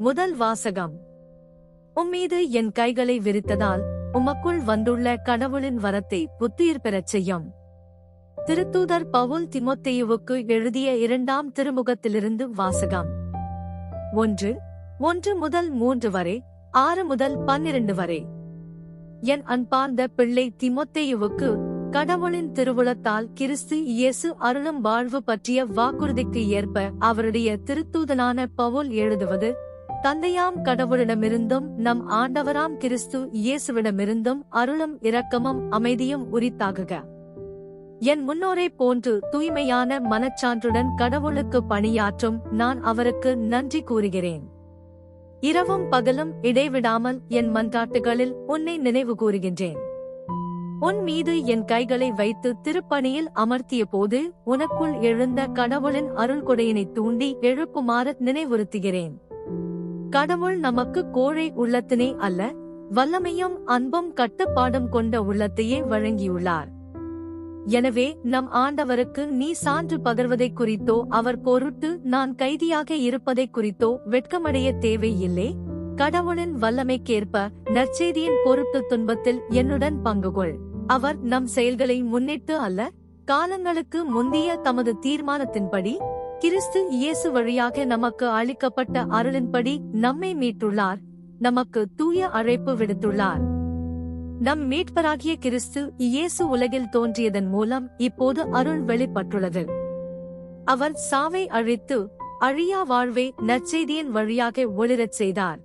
முதல் வாசகம். உம்மீது என் கைகளை விரித்ததால் உமக்குள் வந்துள்ள கடவுளின் வரத்தை புத்துயிர் பெறச் செய்யும். திருத்தூதர் பவுல் தீமோத்தேயுவுக்கு எழுதிய 2ஆம் திருமுகத்திலிருந்து வாசகம். 1 முதல் 3 வரை, 6 முதல் 12 வரை. என் அன்பார்ந்த பிள்ளை தீமோத்தேயுவுக்கு கடவுளின் திருவுளத்தால் கிறிஸ்து இயேசு அருளும் வாழ்வு பற்றிய வாக்குறுதிக்கு ஏற்ப அவருடைய திருத்தூதனான பவுல் எழுதுவது: தந்தையாம் கடவுளிடமிருந்தும் நம் ஆண்டவராம் கிறிஸ்து இயேசுவிடமிருந்தும் அருளும் இரக்கமும் அமைதியும் உரித்தாகுக. என் முன்னோரைப் போன்று தூய்மையான மனச்சான்றுடன் கடவுளுக்கு பணியாற்றும் நான் அவருக்கு நன்றி கூறுகிறேன். இரவும் பகலும் இடைவிடாமல் என் மன்றாட்டுகளில் உன்னை நினைவு கூறுகின்றேன். உன் மீது என் கைகளை வைத்து திருப்பணியில் அமர்த்திய போது உனக்குள் எழுந்த கடவுளின் அருள்கொடையினை தூண்டி எழுப்புமாறு நினைவுறுத்துகிறேன். கடவுள் நமக்கு கோழை உள்ளத்தினை அல்ல, வல்லமையும் அன்பும் கட்டுப்பாடும் கொண்ட உள்ளத்தையே வழங்கியுள்ளார். எனவே நம் ஆண்டவருக்கு நீ சான்று பகர்வதைக் குறித்தோ அவர் பொருட்டு நான் கைதியாக இருப்பதைக் குறித்தோ வெட்கமடைய தேவையில்லை. கடவுளின் வல்லமைக்கேற்ப நற்செய்தியின் பொருட்டு துன்பத்தில் என்னுடன் பங்குகொள். அவர் நம் செயல்களை முன்னிட்டு அல்ல, காலங்களுக்கு முந்திய தமது தீர்மானத்தின்படி கிறிஸ்து இயேசு வழியாக நமக்கு அளிக்கப்பட்ட அருளின்படி நம்மை மீட்டுள்ளார், நமக்கு தூய அழைப்பு விடுத்துள்ளார். நம் மீட்பராகிய கிறிஸ்து இயேசு உலகில் தோன்றியதன் மூலம் இப்போது அருள் வெளிப்பட்டுள்ளது. அவர் சாவை அழித்து அழியா வாழ்வை நற்செய்தியின் வழியாக ஒளிரச் செய்தார்.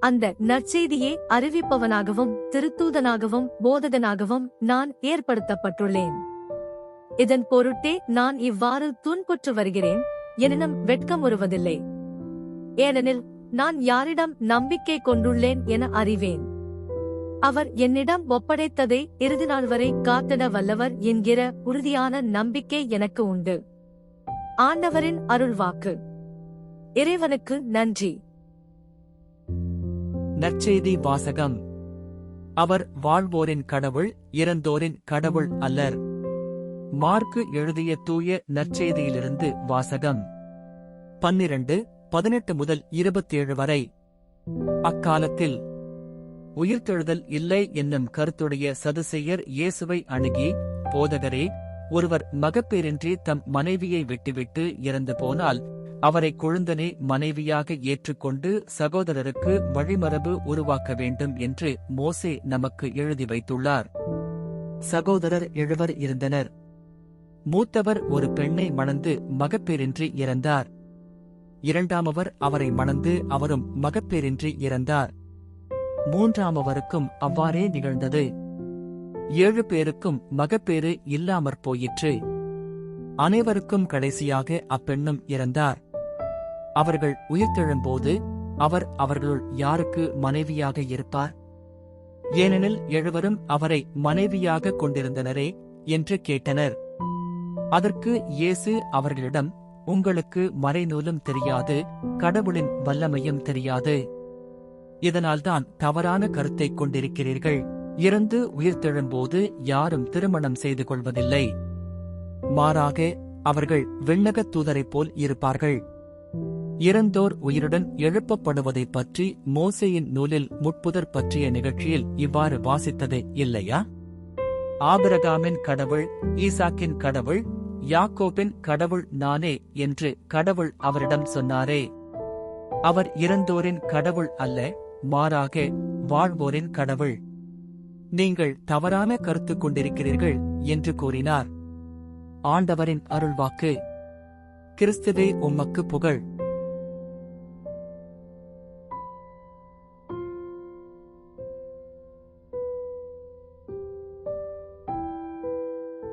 அந்த நற்செய்தியை அறிவிப்பவனாகவும் திருத்தூதனாகவும் போதகனாகவும் நான் ஏற்படுத்தப்பட்டுள்ளேன். இதன் பொருட்டே நான் இவ்வாறு துன்புற்று வருகிறேன், எனினும் வெட்கமுறுவதில்லை. ஏனெனில் நான் யாரிடம் நம்பிக்கை கொண்டுள்ளேன் என அறிவேன். அவர் என்னிடம் ஒப்படைத்ததை இறுதி நாள் வரை காத்திட வல்லவர் என்கிற உறுதியான நம்பிக்கை எனக்கு உண்டு. ஆண்டவரின் அருள்வாக்கு. இறைவனுக்கு நன்றி. நற்செய்தி வாசகம். அவர் வாழ்வோரின் கடவுள், இறந்தோரின் கடவுள் அல்லர். மார்க்கு எழுதிய தூய நற்செய்தியிலிருந்து வாசகம். 12:18 முதல் 27 வரை. அக்காலத்தில் உயிர்த்தெழுதல் இல்லை என்னும் கருத்துடைய சதுசேயர் இயேசுவை அணுகி, போதகரே, ஒருவர் மகப்பேறின்றி தம் மனைவியை விட்டுவிட்டு இறந்து போனால் அவரை கொழுந்தனே மனைவியாக ஏற்றுக்கொண்டு சகோதரருக்கு வழிமரபு உருவாக்க வேண்டும் என்று மோசே நமக்கு எழுதி வைத்துள்ளார். சகோதரர் 7 இருந்தனர். மூத்தவர் ஒரு பெண்ணை மணந்து மகப்பேறின்றி இறந்தார். இரண்டாமவர் அவரை மணந்து அவரும் மகப்பேறின்றி இறந்தார். மூன்றாமவருக்கும் அவ்வாறே நிகழ்ந்தது. 7 பேருக்கும் மகப்பேறு இல்லாமற் போயிற்று. அனைவருக்கும் கடைசியாக அப்பெண்ணும் இறந்தார். அவர்கள் உயிர்த்தெழும்போது அவர் அவர்களுள் யாருக்கு மனைவியாக இருப்பார்? ஏனெனில் 7 அவரை மனைவியாக கொண்டிருந்தனரே என்று கேட்டனர். அதற்கு இயேசு அவர்களிடம், உங்களுக்கு மறைநூலும் தெரியாது, கடவுளின் வல்லமையும் தெரியாது. இதனால்தான் தவறான கருத்தைக் கொண்டிருக்கிறீர்கள். இறந்து உயிர்த்தெழும்போது யாரும் திருமணம் செய்து கொள்வதில்லை. மாறாக அவர்கள் விண்ணகத் தூதரைப் போல் இருப்பார்கள். இறந்தோர் உயிருடன் எழுப்பப்படுவதைப் பற்றி மோசேயின் நூலில் முட்புதர் பற்றிய நிகழ்ச்சியில் இவ்வாறு வாசித்தது இல்லையா? ஆபிரகாமின் கடவுள், ஈசாக்கின் கடவுள், யாக்கோபின் கடவுள் நானே என்று கடவுள் அவரிடம் சொன்னாரே. அவர் இறந்தோரின் கடவுள் அல்ல, மாறாக வாழ்வோரின் கடவுள். நீங்கள் தவறான கருத்து கொண்டிருக்கிறீர்கள் என்று கூறினார். ஆண்டவரின் அருள்வாக்கு. கிறிஸ்துவே உமக்கு புகழ்.